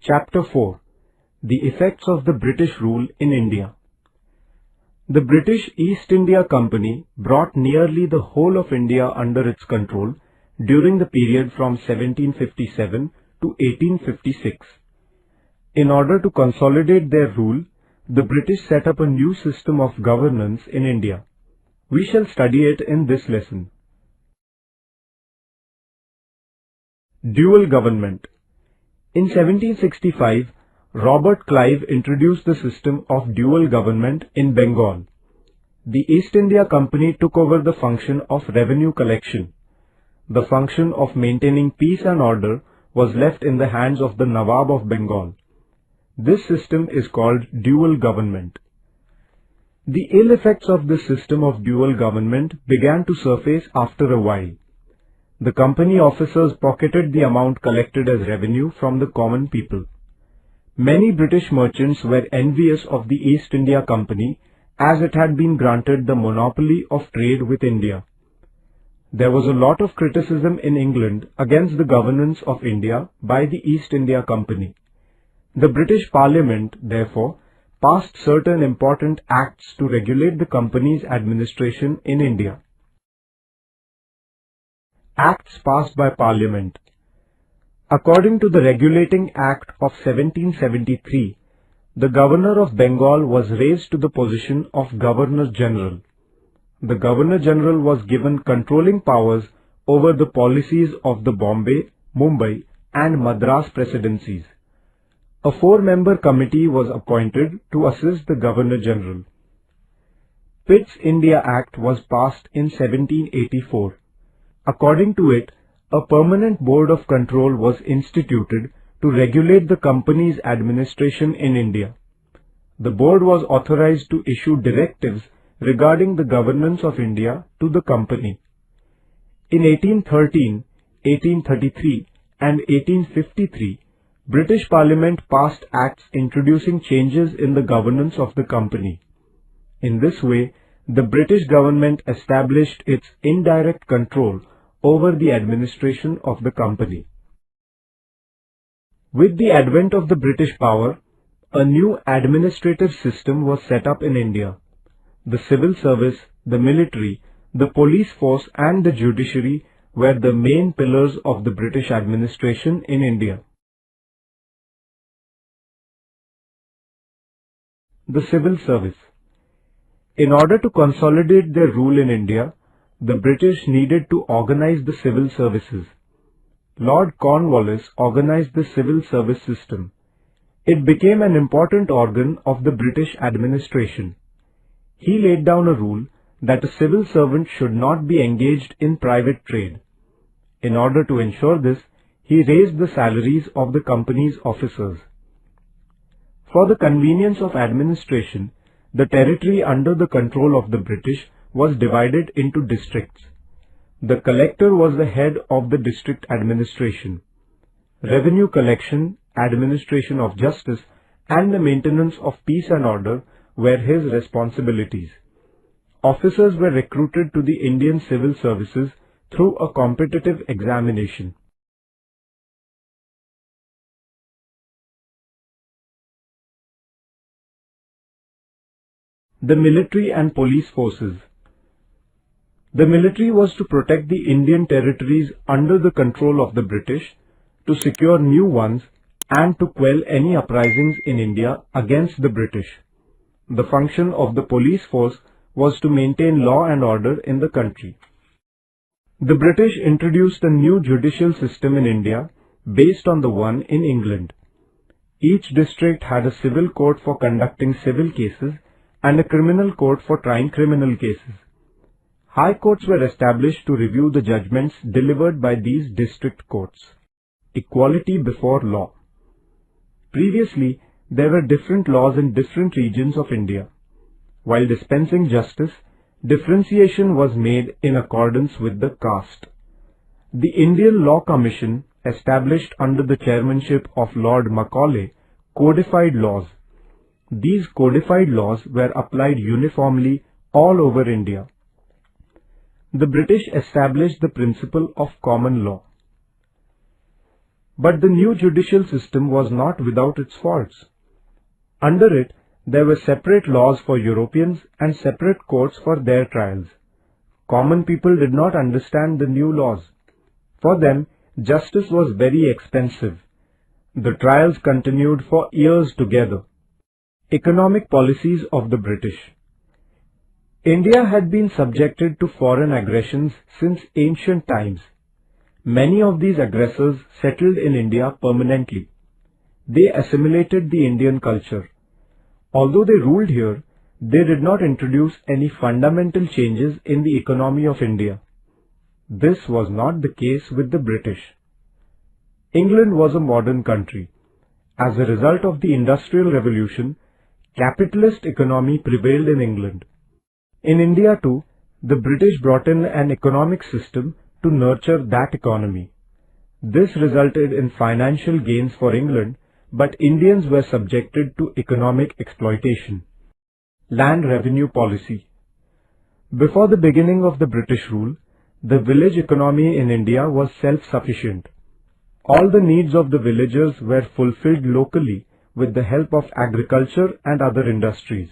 Chapter 4. The Effects of the British Rule in India. The British East India Company brought nearly the whole of India under its control during the period from 1757 to 1856. In order to consolidate their rule, the British set up a new system of governance in India. We shall study it in this lesson. Dual government. In 1765, Robert Clive introduced the system of dual government in Bengal. The East India Company took over the function of revenue collection. The function of maintaining peace and order was left in the hands of the Nawab of Bengal. This system is called dual government. The ill effects of this system of dual government began to surface after a while. The company officers pocketed the amount collected as revenue from the common people. Many British merchants were envious of the East India Company as it had been granted the monopoly of trade with India. There was a lot of criticism in England against the governance of India by the East India Company. The British Parliament, therefore, passed certain important acts to regulate the company's administration in India. Acts passed by Parliament. According to the Regulating Act of 1773, the Governor of Bengal was raised to the position of Governor-General. The Governor-General was given controlling powers over the policies of the Bombay, Mumbai and Madras presidencies. A 4-member committee was appointed to assist the Governor-General. Pitt's India Act was passed in 1784. According to it, a permanent board of control was instituted to regulate the company's administration in India. The board was authorized to issue directives regarding the governance of India to the company. In 1813, 1833 and 1853, British Parliament passed acts introducing changes in the governance of the company. In this way, the British government established its indirect control over the administration of the company. With the advent of the British power, a new administrative system was set up in India. The civil service, the military, the police force and the judiciary were the main pillars of the British administration in India. The civil service. In order to consolidate their rule in India, the British needed to organize the civil services. Lord Cornwallis organized the civil service system. It became an important organ of the British administration. He laid down a rule that a civil servant should not be engaged in private trade. In order to ensure this, he raised the salaries of the company's officers. For the convenience of administration, the territory under the control of the British was divided into districts. The collector was the head of the district administration. Revenue collection, administration of justice, and the maintenance of peace and order were his responsibilities. Officers were recruited to the Indian civil services through a competitive examination. The military and police forces. The military was to protect the Indian territories under the control of the British, to secure new ones, and to quell any uprisings in India against the British. The function of the police force was to maintain law and order in the country. The British introduced a new judicial system in India based on the one in England. Each district had a civil court for conducting civil cases and a criminal court for trying criminal cases. High courts were established to review the judgments delivered by these district courts. Equality before law. Previously, there were different laws in different regions of India. While dispensing justice, differentiation was made in accordance with the caste. The Indian Law Commission, established under the chairmanship of Lord Macaulay, codified laws. These codified laws were applied uniformly all over India. The British established the principle of common law. But the new judicial system was not without its faults. Under it, there were separate laws for Europeans and separate courts for their trials. Common people did not understand the new laws. For them, justice was very expensive. The trials continued for years together. Economic policies of the British. India had been subjected to foreign aggressions since ancient times. Many of these aggressors settled in India permanently. They assimilated the Indian culture. Although they ruled here, they did not introduce any fundamental changes in the economy of India. This was not the case with the British. England was a modern country. As a result of the Industrial Revolution, capitalist economy prevailed in England. In India too, the British brought in an economic system to nurture that economy. This resulted in financial gains for England, but Indians were subjected to economic exploitation. Land revenue policy. Before the beginning of the British rule, the village economy in India was self-sufficient. All the needs of the villagers were fulfilled locally with the help of agriculture and other industries.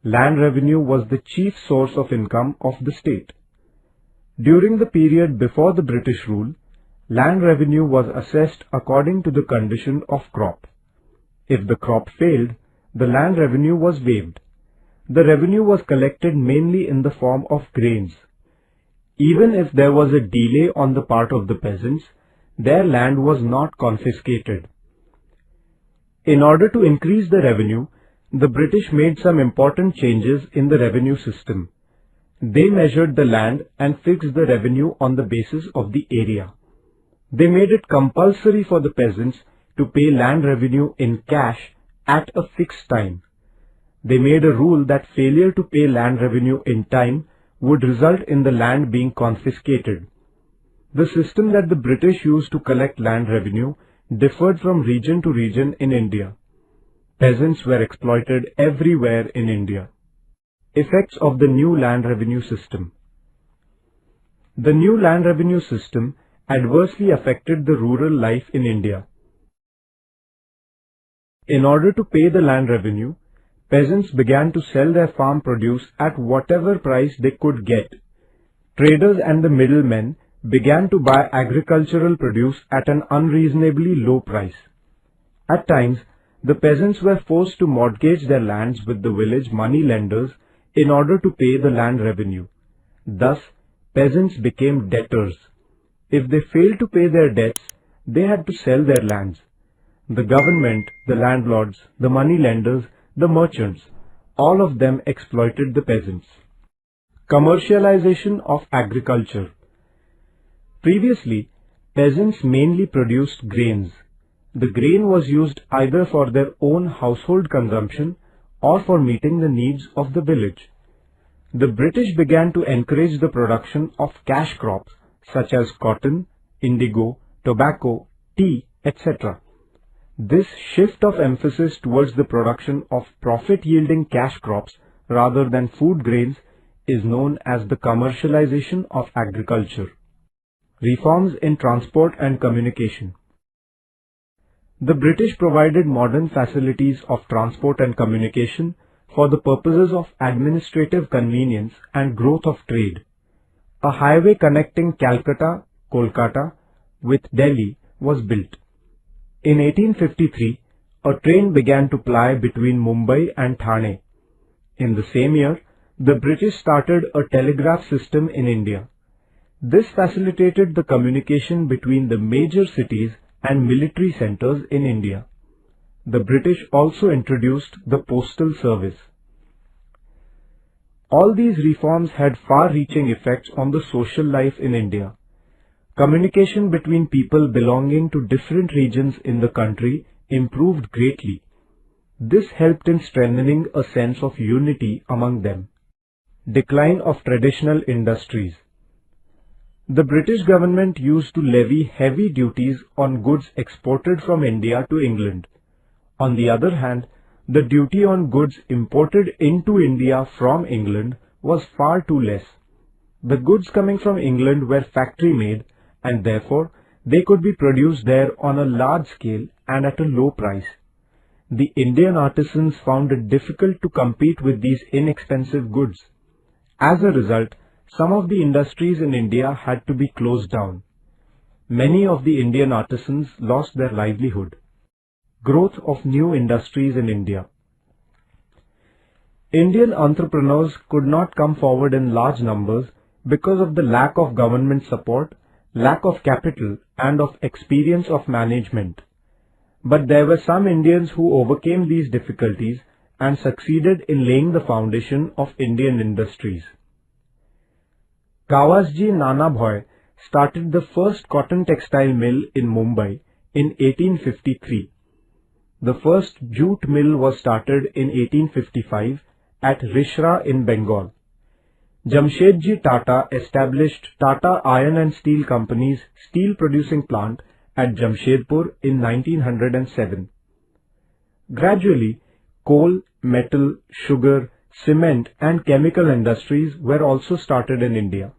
Land revenue was the chief source of income of the state. During the period before the British rule, land revenue was assessed according to the condition of crop. If the crop failed, the land revenue was waived. The revenue was collected mainly in the form of grains. Even if there was a delay on the part of the peasants, their land was not confiscated. In order to increase the revenue, the British made some important changes in the revenue system. They measured the land and fixed the revenue on the basis of the area. They made it compulsory for the peasants to pay land revenue in cash at a fixed time. They made a rule that failure to pay land revenue in time would result in the land being confiscated. The system that the British used to collect land revenue differed from region to region in India. Peasants were exploited everywhere in India. Effects of the new land revenue system. The new land revenue system adversely affected the rural life in India. In order to pay the land revenue, peasants began to sell their farm produce at whatever price they could get. Traders and the middlemen began to buy agricultural produce at an unreasonably low price. At times, the peasants were forced to mortgage their lands with the village money lenders in order to pay the land revenue. Thus, peasants became debtors. If they failed to pay their debts, they had to sell their lands. The government, the landlords, the money lenders, the merchants, all of them exploited the peasants. Commercialization of agriculture. Previously, peasants mainly produced grains. The grain was used either for their own household consumption or for meeting the needs of the village. The British began to encourage the production of cash crops such as cotton, indigo, tobacco, tea, etc. This shift of emphasis towards the production of profit-yielding cash crops rather than food grains is known as the commercialization of agriculture. Reforms in transport and communication. The British provided modern facilities of transport and communication for the purposes of administrative convenience and growth of trade. A highway connecting Calcutta, Kolkata with Delhi was built. In 1853, a train began to ply between Mumbai and Thane. In the same year, the British started a telegraph system in India. This facilitated the communication between the major cities and military centers in India. The British also introduced the postal service. All these reforms had far-reaching effects on the social life in India. Communication between people belonging to different regions in the country improved greatly. This helped in strengthening a sense of unity among them. Decline of traditional industries. The British government used to levy heavy duties on goods exported from India to England. On the other hand, the duty on goods imported into India from England was far too less. The goods coming from England were factory-made and therefore They could be produced there on a large scale and at a low price. The Indian artisans found it difficult to compete with these inexpensive goods. As a result, some of the industries in India had to be closed down. Many of the Indian artisans lost their livelihood. Growth of new industries in India. Indian entrepreneurs could not come forward in large numbers because of the lack of government support, lack of capital, and of experience of management. But there were some Indians who overcame these difficulties and succeeded in laying the foundation of Indian industries. Gawasji Nanabhoy started the first cotton textile mill in Mumbai in 1853. The first jute mill was started in 1855 at Rishra in Bengal. Jamshedji Tata established Tata Iron and Steel Company's steel producing plant at Jamshedpur in 1907. Gradually, coal, metal, sugar, cement and chemical industries were also started in India.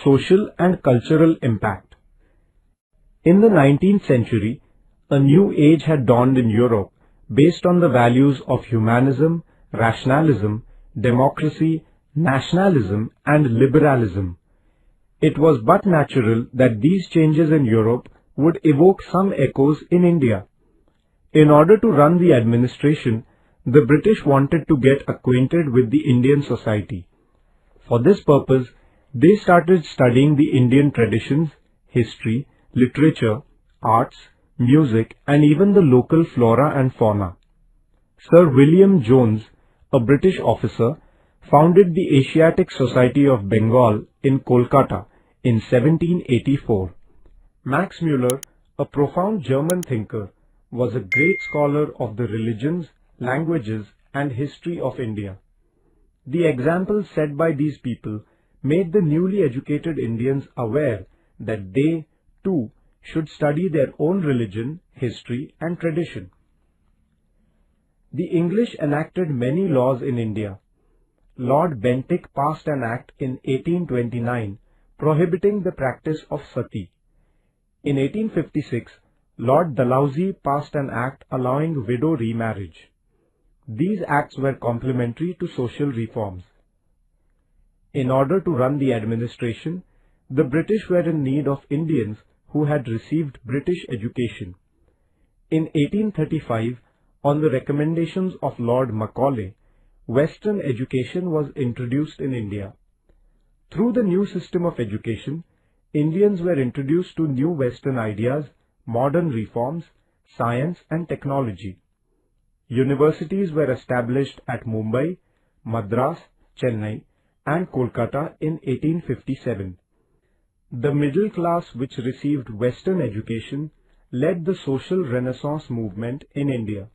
Social and cultural impact. In the 19th century, a new age had dawned in Europe based on the values of humanism, rationalism, democracy, nationalism and liberalism. It was but natural that these changes in Europe would evoke some echoes in India. In order to run the administration, the British wanted to get acquainted with the Indian society. For this purpose, they started studying the Indian traditions, history, literature, arts, music, and even the local flora and fauna. Sir William Jones, a British officer, founded the Asiatic Society of Bengal in Kolkata in 1784. Max Müller, a profound German thinker, was a great scholar of the religions, languages, and history of India. The examples set by these people made the newly educated Indians aware that they, too, should study their own religion, history, and tradition. The English enacted many laws in India. Lord Bentinck passed an act in 1829 prohibiting the practice of sati. In 1856, Lord Dalhousie passed an act allowing widow remarriage. These acts were complementary to social reforms. In order to run the administration, the British were in need of Indians who had received British education. In 1835, on the recommendations of Lord Macaulay, Western education was introduced in India. Through the new system of education, Indians were introduced to new Western ideas, modern reforms, science and technology. Universities were established at Mumbai, Madras, Chennai and Kolkata in 1857. The middle class which received Western education led the social renaissance movement in India.